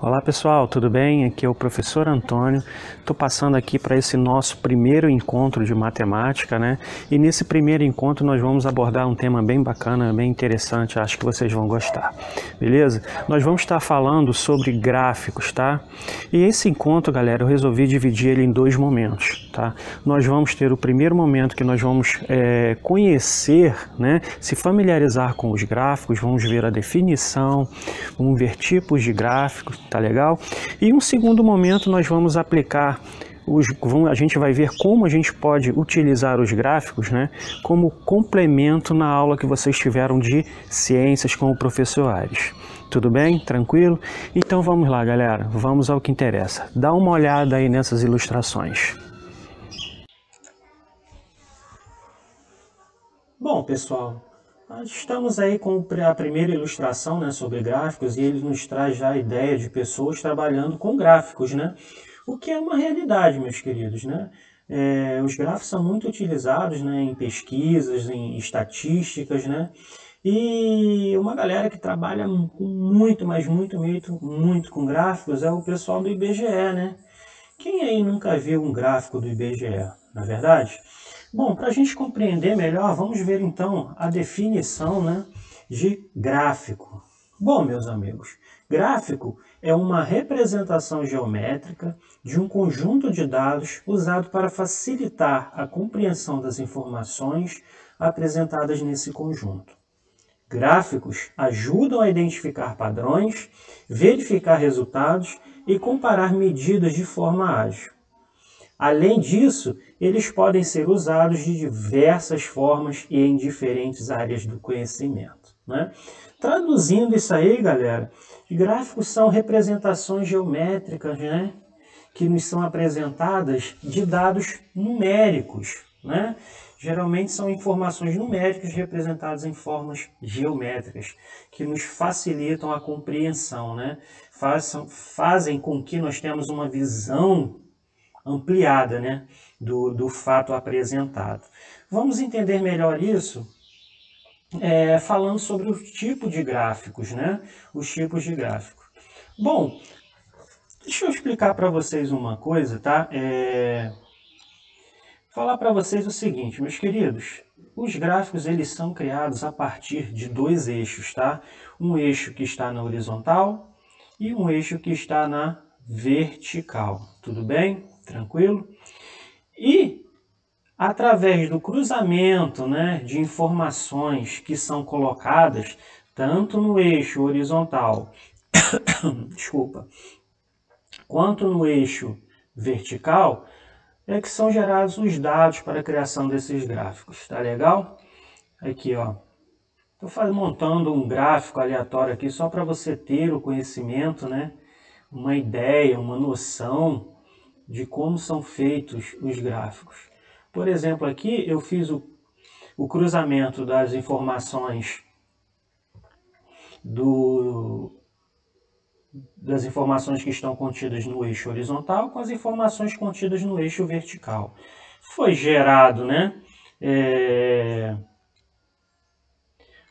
Olá pessoal, tudo bem? Aqui é o professor Antônio. Estou passando aqui para esse nosso primeiro encontro de matemática, né? E nesse primeiro encontro nós vamos abordar um tema bem bacana, bem interessante, acho que vocês vão gostar, beleza? Nós vamos estar falando sobre gráficos, tá? E esse encontro, galera, eu resolvi dividir ele em dois momentos, tá? Nós vamos ter o primeiro momento que nós vamos conhecer, né? Se familiarizar com os gráficos, vamos ver a definição, vamos ver tipos de gráficos, tá legal? E um segundo momento nós vamos aplicar a gente vai ver como a gente pode utilizar os gráficos, né, como complemento na aula que vocês tiveram de ciências com o professor Aires. Tudo bem? Tranquilo? Então vamos lá, galera. Vamos ao que interessa. Dá uma olhada aí nessas ilustrações. Bom, pessoal, nós estamos aí com a primeira ilustração, né, sobre gráficos, e ele nos traz já a ideia de pessoas trabalhando com gráficos, né? O que é uma realidade, meus queridos, né? Os gráficos são muito utilizados, né, em pesquisas, em estatísticas, né? E uma galera que trabalha muito, mas muito com gráficos é o pessoal do IBGE, né? Quem aí nunca viu um gráfico do IBGE, não é verdade? Bom, para a gente compreender melhor, vamos ver então a definição, né, de gráfico. Bom, meus amigos, gráfico é uma representação geométrica de um conjunto de dados usado para facilitar a compreensão das informações apresentadas nesse conjunto. Gráficos ajudam a identificar padrões, verificar resultados e comparar medidas de forma ágil. Além disso, eles podem ser usados de diversas formas e em diferentes áreas do conhecimento, né? Traduzindo isso aí, galera, gráficos são representações geométricas, né, que nos são apresentadas de dados numéricos, né? Geralmente são informações numéricas representadas em formas geométricas, que nos facilitam a compreensão, né? Fazem com que nós tenhamos uma visão ampliada, né, do fato apresentado. Vamos entender melhor isso falando sobre o tipo de gráficos, né? Os tipos de gráfico. Bom, deixa eu explicar para vocês uma coisa, tá? Falar para vocês o seguinte, meus queridos, os gráficos eles são criados a partir de dois eixos, tá? Um eixo que está na horizontal e um eixo que está na vertical. Tudo bem? Tranquilo? E através do cruzamento, né, de informações que são colocadas tanto no eixo horizontal, desculpa, quanto no eixo vertical, é que são gerados os dados para a criação desses gráficos. Tá legal? Aqui, ó. Estou montando um gráfico aleatório aqui só para você ter o conhecimento, né, uma ideia, uma noção de como são feitos os gráficos. Por exemplo, aqui eu fiz o cruzamento das informações que estão contidas no eixo horizontal com as informações contidas no eixo vertical. Foi gerado, né?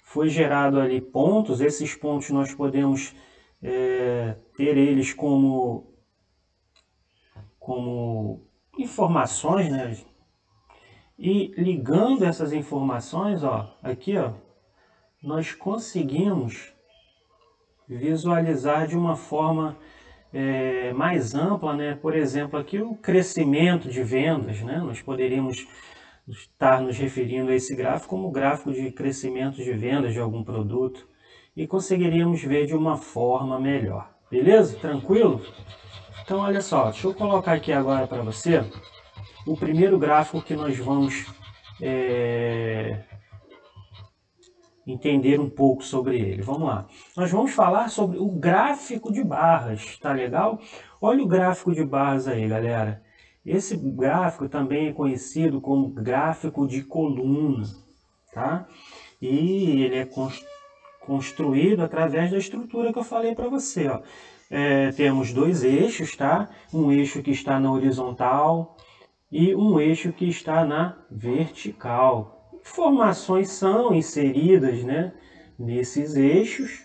Foi gerado ali pontos. Esses pontos nós podemos ter eles como informações, né? E ligando essas informações, ó, aqui, ó, nós conseguimos visualizar de uma forma mais ampla, né? Por exemplo, aqui o crescimento de vendas, né? Nós poderíamos estar nos referindo a esse gráfico como gráfico de crescimento de vendas de algum produto e conseguiríamos ver de uma forma melhor. Beleza? Tranquilo? Então, olha só, deixa eu colocar aqui agora para você o primeiro gráfico que nós vamos entender um pouco sobre ele. Vamos lá. Nós vamos falar sobre o gráfico de barras, tá legal? Olha o gráfico de barras aí, galera. Esse gráfico também é conhecido como gráfico de coluna, tá? E ele é construído através da estrutura que eu falei para você, ó. Temos dois eixos, tá? Um eixo que está na horizontal e um eixo que está na vertical. Informações são inseridas, né, nesses eixos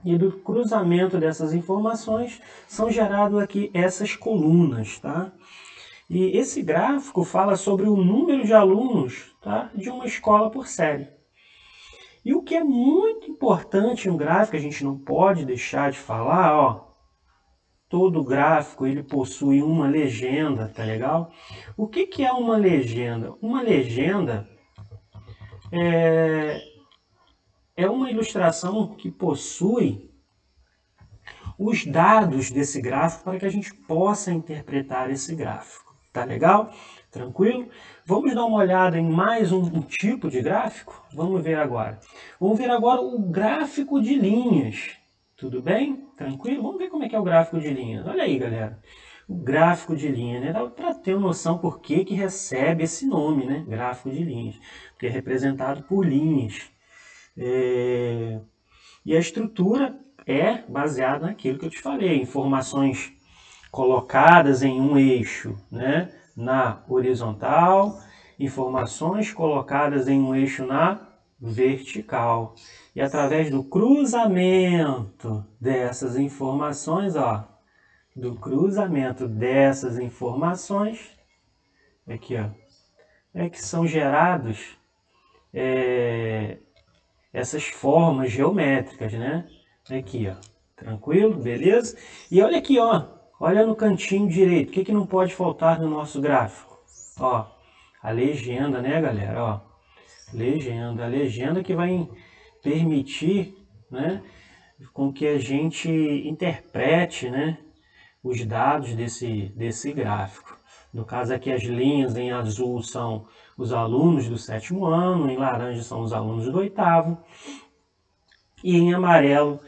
E do cruzamento dessas informações são geradas aqui essas colunas, tá? E esse gráfico fala sobre o número de alunos, tá, de uma escola por série. E o que é muito importante no gráfico, a gente não pode deixar de falar, ó, todo gráfico ele possui uma legenda, tá legal? O que que é uma legenda? Uma legenda é uma ilustração que possui os dados desse gráfico para que a gente possa interpretar esse gráfico. Tá legal? Tranquilo? Vamos dar uma olhada em mais um tipo de gráfico? Vamos ver agora. Vamos ver agora o gráfico de linhas. Tudo bem? Tranquilo? Vamos ver como é que é o gráfico de linhas. Olha aí, galera. O gráfico de linha, né? Dá para ter uma noção por que que recebe esse nome, né? Gráfico de linhas. Porque é representado por linhas. E a estrutura é baseada naquilo que eu te falei, informações colocadas em um eixo, né, na horizontal, informações colocadas em um eixo na vertical. E através do cruzamento dessas informações, ó, do cruzamento dessas informações, aqui, ó, é que são gerados essas formas geométricas, né? Aqui, ó. Tranquilo? Beleza? E olha aqui, ó. Olha no cantinho direito. O que que não pode faltar no nosso gráfico? Ó, a legenda, né, galera? Ó, legenda. A legenda que vai permitir, né, com que a gente interprete, né, os dados desse gráfico. No caso aqui, as linhas em azul são os alunos do 7º ano, em laranja são os alunos do 8º, e em amarelo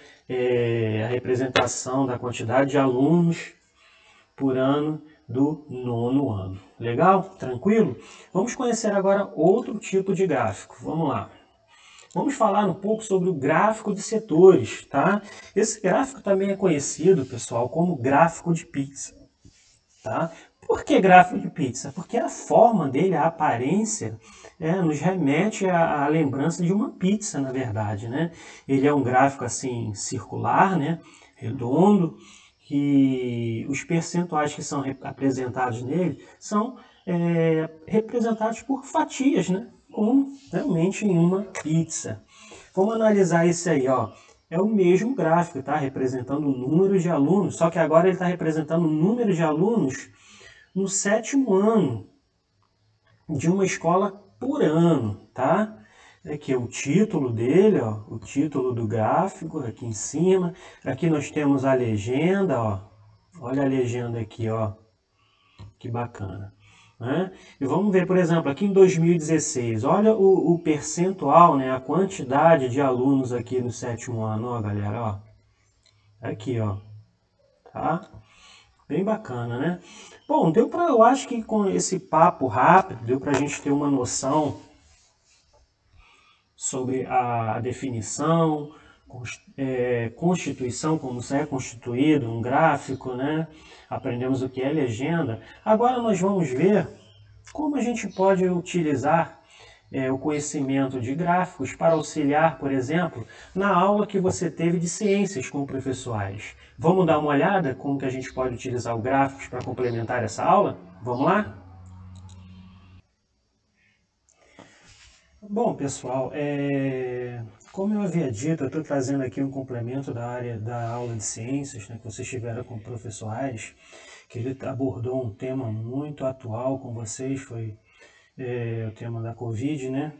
a representação da quantidade de alunos por ano do 9º ano. Legal? Tranquilo? Vamos conhecer agora outro tipo de gráfico. Vamos lá. Vamos falar um pouco sobre o gráfico de setores, tá? Esse gráfico também é conhecido, pessoal, como gráfico de pizza, tá? Por que gráfico de pizza? Porque a forma dele, a aparência, nos remete à lembrança de uma pizza, na verdade, né? Ele é um gráfico assim circular, né? Redondo, que os percentuais que são apresentados nele são representados por fatias, né? Como realmente em uma pizza. Vamos analisar isso aí, ó. É o mesmo gráfico, tá? Representando o número de alunos, só que agora ele está representando o número de alunos no 7º ano de uma escola por ano, tá? Aqui é o título dele, ó, o título do gráfico aqui em cima. Aqui nós temos a legenda, ó. Olha a legenda aqui, ó. Que bacana. Né? E vamos ver, por exemplo, aqui em 2016, olha o percentual, né, a quantidade de alunos aqui no 7º ano, ó, galera, ó. Aqui, ó. Tá? Bem bacana, né? Bom, eu acho que com esse papo rápido, deu para a gente ter uma noção sobre a definição, constituição, como isso é constituído, um gráfico, né? Aprendemos o que é legenda. Agora nós vamos ver como a gente pode utilizar o conhecimento de gráficos para auxiliar, por exemplo, na aula que você teve de ciências com o professor Aires. Vamos dar uma olhada como que a gente pode utilizar os gráficos para complementar essa aula? Vamos lá? Bom, pessoal, como eu havia dito, eu estou trazendo aqui um complemento da área da aula de ciências, né, que vocês tiveram com o professor Aires, que ele abordou um tema muito atual com vocês, foi o tema da Covid, né?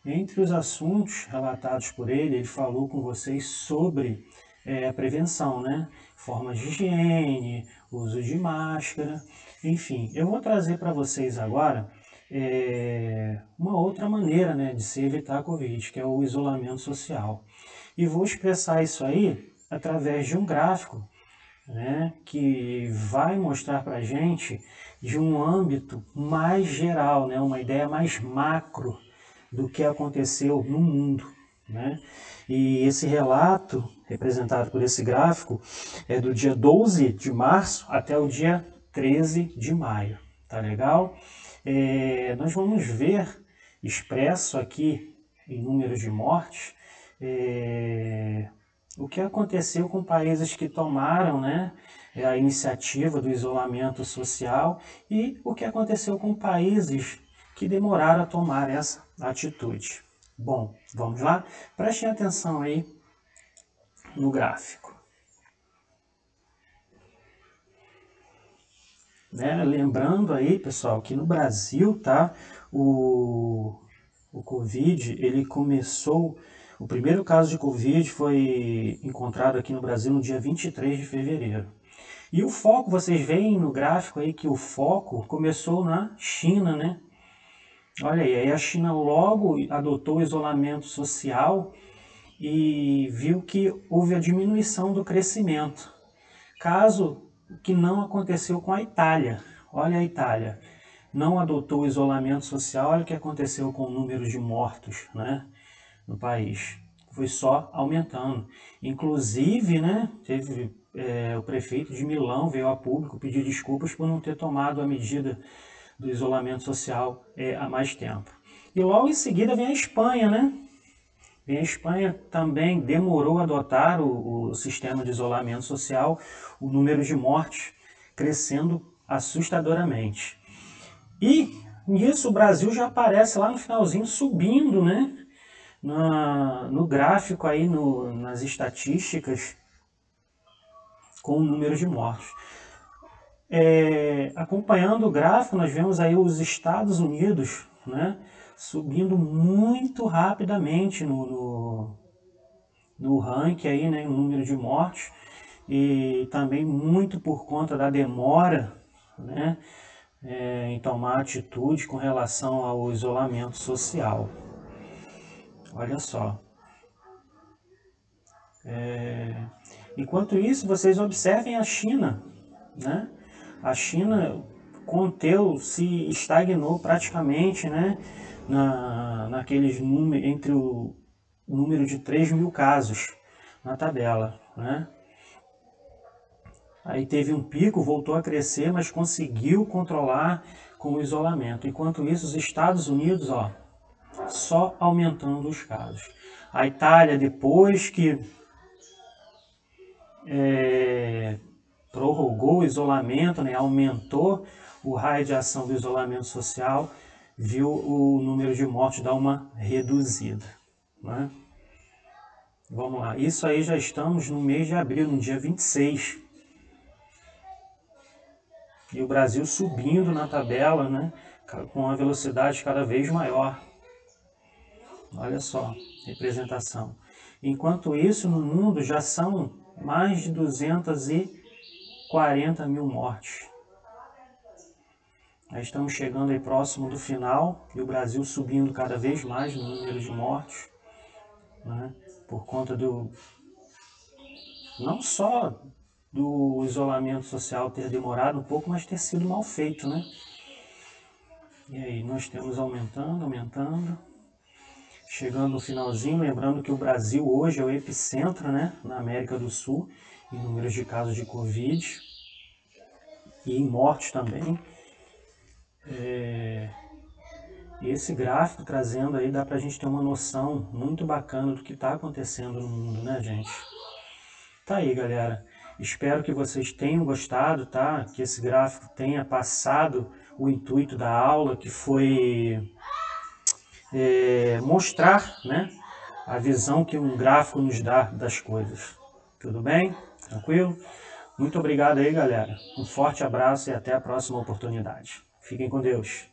Entre os assuntos relatados por ele, ele falou com vocês sobre a prevenção, né? Formas de higiene, uso de máscara, enfim. Eu vou trazer para vocês agora uma outra maneira, né, de se evitar a Covid, que é o isolamento social. E vou expressar isso aí através de um gráfico, né, que vai mostrar para a gente de um âmbito mais geral, né, uma ideia mais macro do que aconteceu no mundo, né? E esse relato, representado por esse gráfico, é do dia 12 de março até o dia 13 de maio, tá legal? Nós vamos ver expresso aqui em números de mortes, o que aconteceu com países que tomaram, né, a iniciativa do isolamento social e o que aconteceu com países que demoraram a tomar essa atitude. Bom, vamos lá? Prestem atenção aí no gráfico. Né? Lembrando aí, pessoal, que no Brasil, tá, o Covid, ele começou, o primeiro caso de Covid foi encontrado aqui no Brasil no dia 23 de fevereiro. E o foco, vocês veem no gráfico aí que o foco começou na China, né? Olha aí a China logo adotou o isolamento social e viu que houve a diminuição do crescimento. Caso que não aconteceu com a Itália. Olha a Itália, não adotou o isolamento social, olha o que aconteceu com o número de mortos, né, no país. Foi só aumentando. Inclusive, né, teve o prefeito de Milão veio a público pedir desculpas por não ter tomado a medida do isolamento social há mais tempo. E logo em seguida vem a Espanha, né? Vem a Espanha também demorou a adotar o sistema de isolamento social, o número de mortes crescendo assustadoramente. E nisso o Brasil já aparece lá no finalzinho subindo, né? No gráfico aí, nas estatísticas, com o número de mortos. Acompanhando o gráfico, nós vemos aí os Estados Unidos, né, subindo muito rapidamente no ranking aí, né, no número de mortes, e também muito por conta da demora, né, em tomar atitude com relação ao isolamento social. Olha só. Enquanto isso, vocês observem a China, né? A China se estagnou praticamente, né, naqueles números, entre o número de 3 mil casos na tabela, né? Aí teve um pico, voltou a crescer, mas conseguiu controlar com o isolamento. Enquanto isso, os Estados Unidos, ó, só aumentando os casos. A Itália, depois que prorrogou o isolamento, né, aumentou o raio de ação do isolamento social, viu o número de mortes dar uma reduzida, né? Vamos lá, isso aí já estamos no mês de abril, no dia 26. E o Brasil subindo na tabela, né, com uma velocidade cada vez maior. Olha só, representação. Enquanto isso, no mundo já são mais de 240 mil mortes. Aí estamos chegando aí próximo do final e o Brasil subindo cada vez mais no número de mortes, né, por conta não só do isolamento social ter demorado um pouco, mas ter sido mal feito, né? E aí nós temos aumentando, chegando no finalzinho, lembrando que o Brasil hoje é o epicentro, né, na América do Sul, em números de casos de Covid e em mortes também. E esse gráfico trazendo aí, dá pra gente ter uma noção muito bacana do que está acontecendo no mundo, né, gente? Tá aí, galera. Espero que vocês tenham gostado, tá? Que esse gráfico tenha passado o intuito da aula, que foi mostrar, né, a visão que um gráfico nos dá das coisas. Tudo bem? Tranquilo? Muito obrigado aí, galera. Um forte abraço e até a próxima oportunidade. Fiquem com Deus.